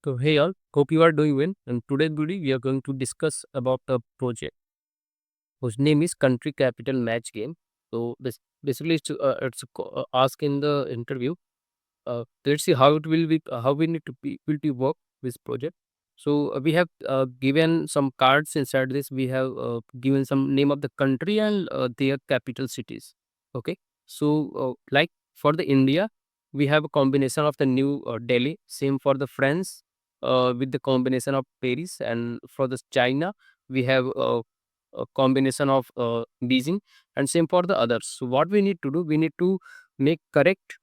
So hey all, hope you are doing well. And today's video we are going to discuss about a project whose name is Country Capital Match Game. So basically ask in the interview. Let's see how it will be, how we need to be will to work this project. So we have given some cards inside this. We have given some name of the country and their capital cities. Okay. So like for the India, we have a combination of the new Delhi. Same for the France, with the combination of Paris, and for the China, we have a combination of Beijing, and same for the others. So what we need to do, we need to make correct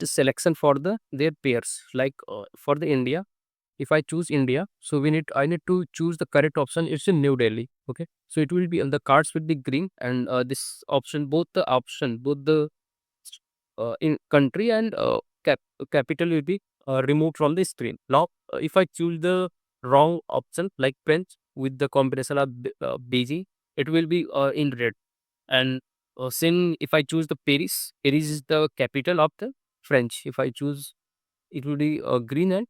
selection for their pairs. Like for the India, if I choose India, so I need to choose the correct option. It's in New Delhi. Okay, so it will be on the cards will be green, and this option, both the in country and capital will be removed from the screen. Now, if I choose the wrong option like French with the combination of Beijing, it will be in red. And same if I choose the Paris is the capital of the French. If I choose, it will be green and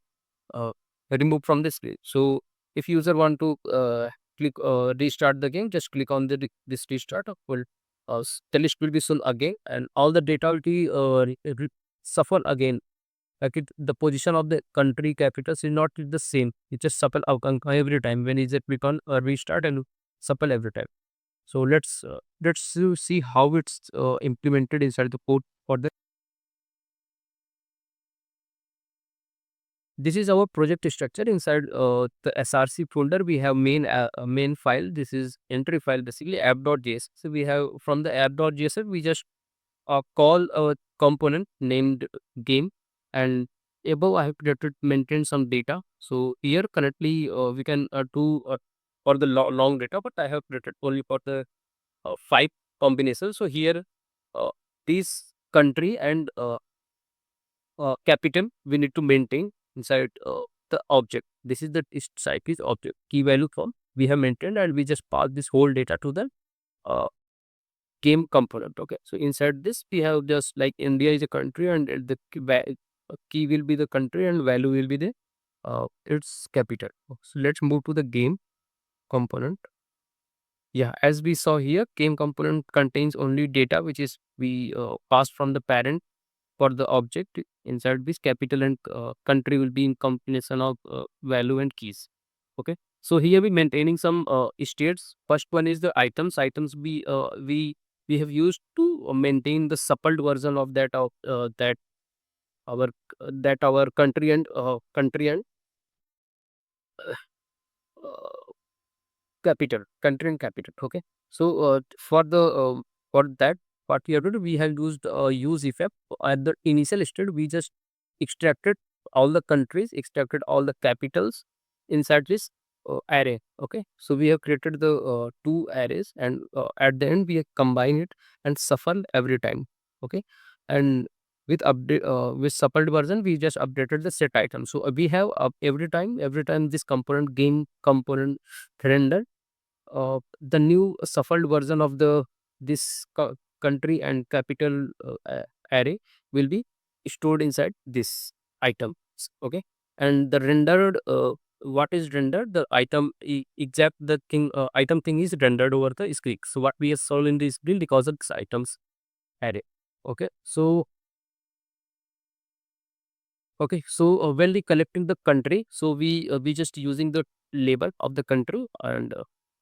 uh, removed from the screen. So if user want to click restart the game, just click on this restart. Will the list will be shown again, and all the data will be shuffle again. Like the position of the country capitals is not the same. It just shuffle every time when is it click on restart and shuffle every time. So let's see how it's implemented inside the code for the. This is our project structure inside the SRC folder. We have main file. This is entry file, basically app.js. So we have from the app.js we just call a component named game, and above I have created maintain some data. So here currently we can do for the long data, but I have created only for the 5 combinations. So here this country and capital we need to maintain inside the object. This is the type is object key value form we have maintained, and we just pass this whole data to the uh, game component. Okay, so inside this we have just like India is a country, and key will be the country and value will be the its capital. So let's move to the game component. Yeah, as we saw here, game component contains only data which is we passed from the parent for the object. Inside this capital and country will be in combination of value and keys. Okay, so here we maintaining some states. First one is the items we have used to maintain the suppled version of our that our country and uh, capital, country and capital. Okay, so for that, what we have to do, we have used use effect at the initial state. We just extracted all the countries, extracted all the capitals inside this array. Okay, so we have created the two arrays, and at the end we have combined it and shuffle every time. Okay, and with suppled version we just updated the set item. So we have every time this component game component render, the new shuffled version of the this country and capital array will be stored inside this item. Okay, and the rendered what is rendered, the exact the thing item thing is rendered over the screen. So what we have solved in this build because of this items array. Okay, so when we collecting the country, so we just using the label of the country, and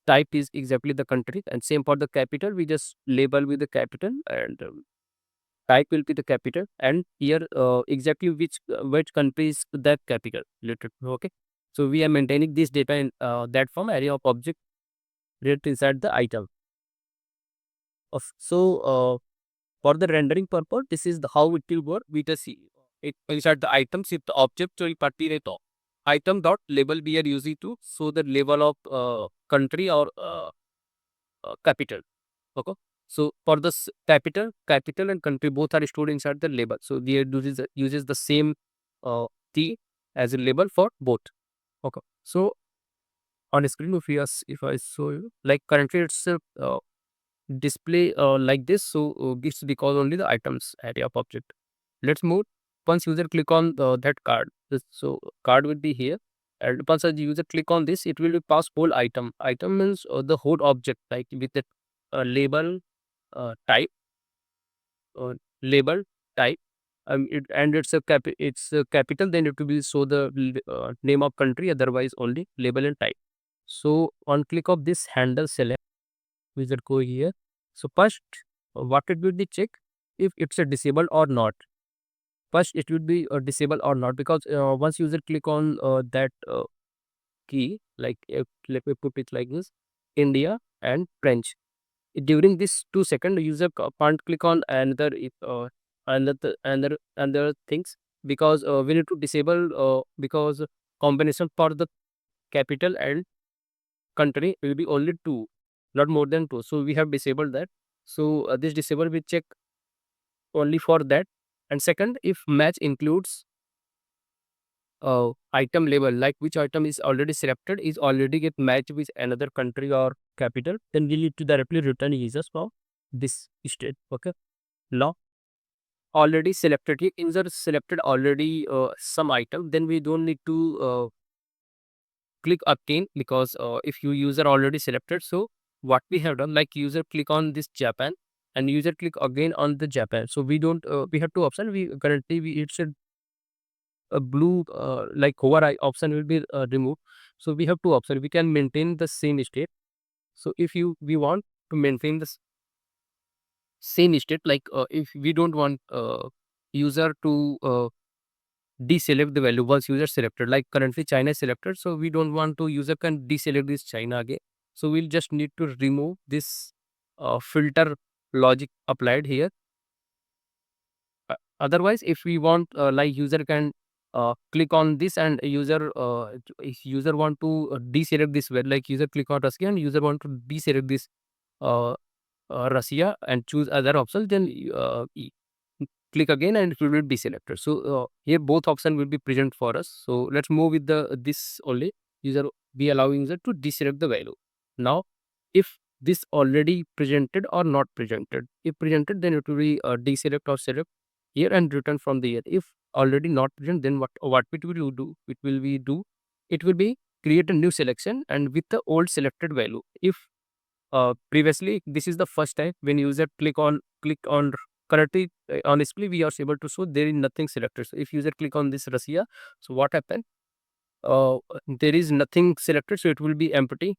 type is exactly the country, and same for the capital. We just label with the capital, and type will be the capital, and here exactly which country is that capital related. Okay, so we are maintaining this data in that form array of object related inside the item. For the rendering purpose, this is how it will work. We just see it inside the items. If the object will party to item dot label we are using to show the label of country or capital. Okay. So for the capital and country both are stored inside the label. So we are uses the same T as a label for both. Okay. So on screen, if I show you like country itself display like this. So this because only the items area of object. Let's move. Once user click on that card, So card will be here, and once a user click on this, it will be pass whole item. Item means the whole object, like with the label, type, uh, label, type, and it's a capital. Then it will be show the name of country. Otherwise, only label and type. So on click of this handle select, we should go here. So first, what it will be check if it's a disabled or not. First, it would be disabled or not, because once user click on that key, like let me put it like this, India and French. During this 2 second, the user can't click on another things, because we need to disable, because combination for the capital and country will be only two, not more than two. So we have disabled that. So this disable we check only for that. And second, if match includes item label, like which item is already selected is already get matched with another country or capital, then we need to directly return users for this state. Okay, now already selected, if user selected already some item, then we don't need to click again, because if you user already selected, so what we have done, like user click on this Japan and user click again on the Japan. So we don't we have two options. We currently we it's a blue like hover option will be removed. So we have two options. We can maintain the same state. So if we want to maintain the same state, like if we don't want user to deselect the value once user selected, like currently China is selected, so we don't want to user can deselect this China again. So we'll just need to remove this filter logic applied here. Otherwise, if we want like user can click on this, and if user want to deselect this well, like user click on Russia and user want to deselect this uh, Russia and choose other options, then click again and it will be deselected. So here both option will be present for us. So let's move with the this only. User be allowing user to deselect the value. Now, if this already presented or not presented, if presented, then it will be deselect or select here and return from the here. If already not present, then what it will do? It will be do. It will be create a new selection and with the old selected value. If previously this is the first time when user click on currently on display, we are able to show there is nothing selected. So if user click on this Russia, so what happened? There is nothing selected, so it will be empty,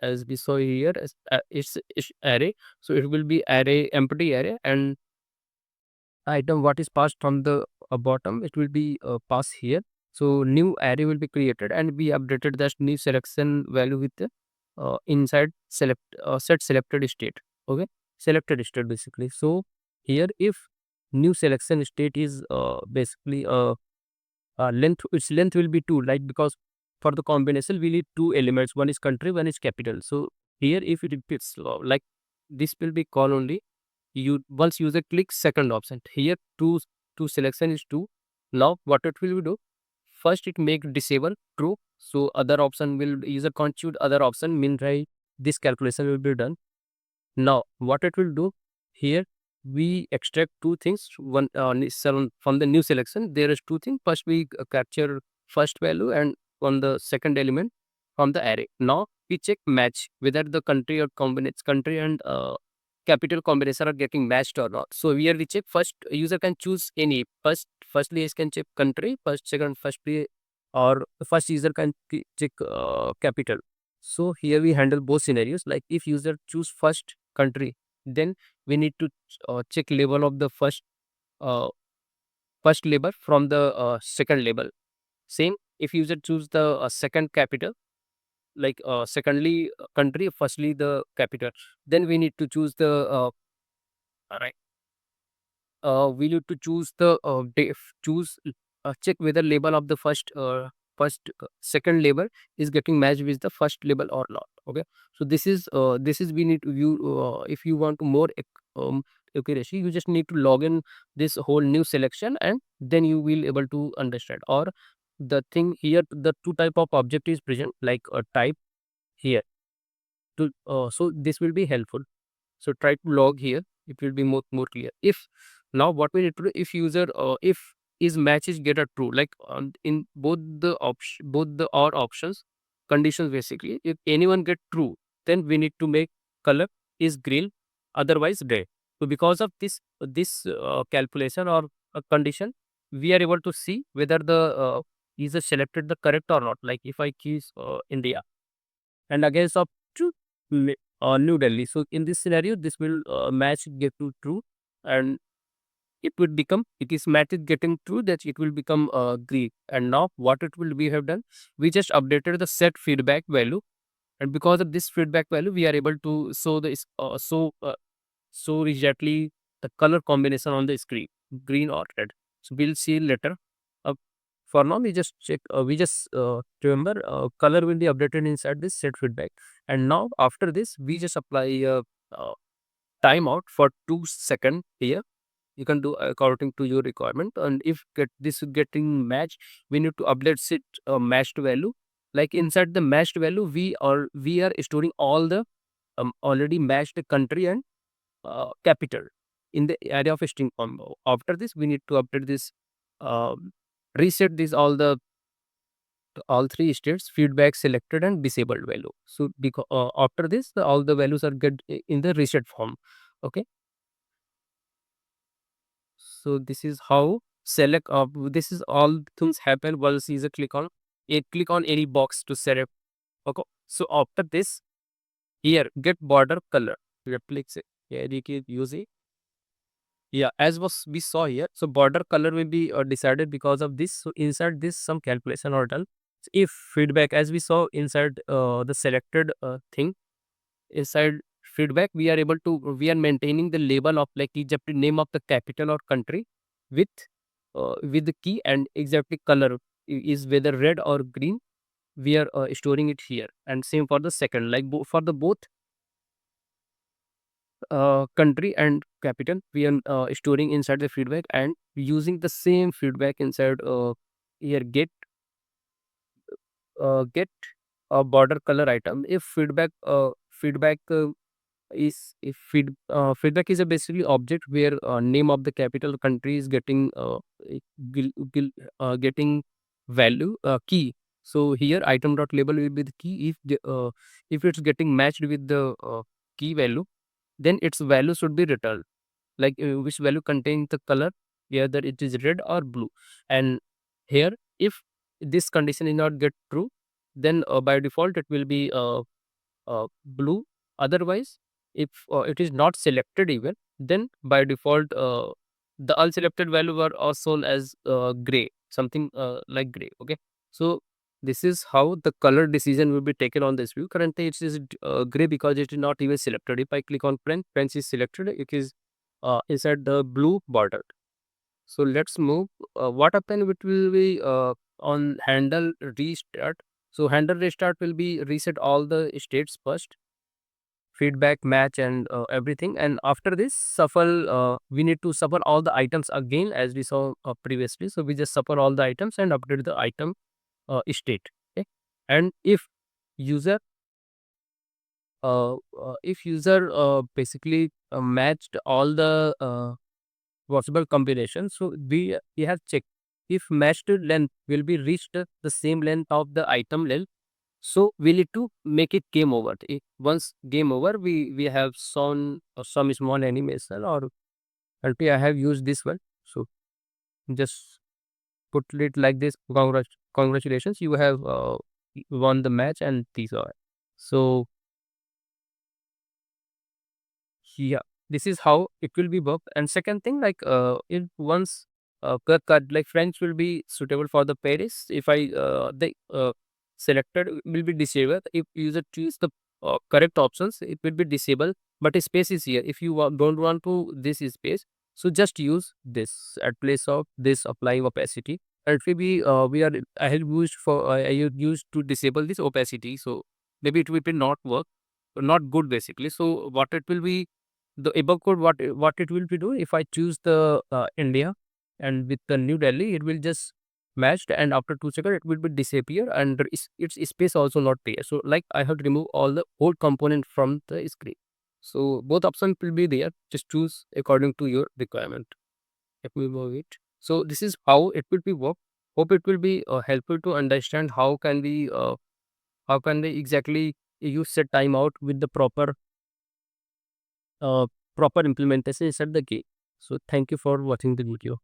as we saw here as it's array. So it will be array, empty array, and item what is passed from the bottom, it will be passed here. So new array will be created, and we updated that new selection value with the inside set selected state. Okay, selected state basically. So here, if new selection state is basically length, its length will be 2, like, because for the combination we need two elements, one is country, one is capital. So here if it repeats, like this will be call only you once user clicks second option here, two selection is 2. Now what it will do, first it make disable true, so other option will user can't choose other option, mean right, this calculation will be done. Now what it will do, here we extract two things, one from the new selection there is two things. First we capture first value, and on the second element from the array. Now we check match whether the country or combinates country and capital combination are getting matched or not. So here we check first, user can choose any firstly he can check country first, second firstly, or first user can check capital. So here we handle both scenarios. Like if user choose first country, then we need to check label of the uh, first label from the second label. Same if user choose the second capital, like secondly country, firstly the capital, then we need to choose the right we need to choose the choose check whether label of the second label is getting matched with the first label or not. Okay, so this is we need to view if you want to more accuracy, you just need to log in this whole new selection, and then you will able to understand. Or the thing here, the two type of object is present, like a type here to so this will be helpful. So try to log here, it will be more clear. If now what we need to do, if user if is match is get a true, like in both the or options conditions. Basically, if anyone get true, then we need to make color is green, otherwise red. So because of this calculation or condition, we are able to see whether the user selected the correct or not. Like if I choose India and against of to New Delhi. So in this scenario, this will match get to true, and it would become, it is match is getting true, that it will become green. And now what it will we have done, we just updated the set feedback value, and because of this feedback value, we are able to show the show exactly the color combination on the screen, green or red. So we'll see later. Uh, for now, we just check. We just remember color will be updated inside this set feedback. And now after this, we just apply a timeout for 2 seconds here. You can do according to your requirement, and if get this is getting matched, we need to update it matched value. Like inside the matched value, we are storing all the already matched country and capital in the area of string combo. After this, we need to update this, um, reset this all three states feedback selected and disabled value. So because after this, all the values are get in the reset form. Okay, so this is how select. This is all things happen once user click on any box to select. Okay, so after this, here get border color replica. Here you can use it. Yeah, as was we saw here, so border color will be decided because of this. So inside this, some calculation are done. If feedback, as we saw inside the selected thing, inside feedback, we are maintaining the label of like exactly name of the capital or country with the key, and exactly color is whether red or green. We are storing it here, and same for the second, like for the both country and capital, we are storing inside the feedback and using the same feedback inside here get a border color item. If feedback is if feedback is a basically object where name of the capital country is getting getting value key. So here item dot label will be the key. If it's getting matched with the key value, then its value should be returned, like which value contains the color, whether it is red or blue. And here, if this condition is not get true, then by default it will be blue. Otherwise, if it is not selected even, then by default the unselected value are also as gray, something like gray. Okay, so this is how the color decision will be taken on this view. Currently it is gray because it is not even selected. If I click on pen is selected, it is inside the blue border. So let's move. What happen? It will be on handle restart. So handle restart will be reset all the states first, feedback match and everything. And after this shuffle, we need to shuffle all the items again as we saw previously. So we just shuffle all the items and update the item state. Okay, and user if user basically matched all the possible combinations, so we have checked if matched length will be reached the same length of the item length. So we need to make it game over. Once game over, we have shown some small animation, or currently I have used this one. So just put it like this. Congratulations, you have won the match, and these are. So yeah, this is how it will be worked. And second thing, like if once like French will be suitable for the Paris, if I the selected will be disabled. If user choose the correct options, it will be disabled, but a space is here. If you don't want to this space, so just use this at place of this applying opacity. It will be I have used for I have used to disable this opacity, so maybe it will be not work, not good basically. So what it will be, the above code, what it will be doing, if I choose the India and with the New Delhi, it will just matched, and after 2 seconds it will be disappear, and its space also not there. So like I have removed all the old component from the screen. So both options will be there, just choose according to your requirement. Let me move it. So this is how it will be work. Hope it will be helpful to understand how can we exactly use set timeout with the uh, proper implementation inside the game. So thank you for watching the video.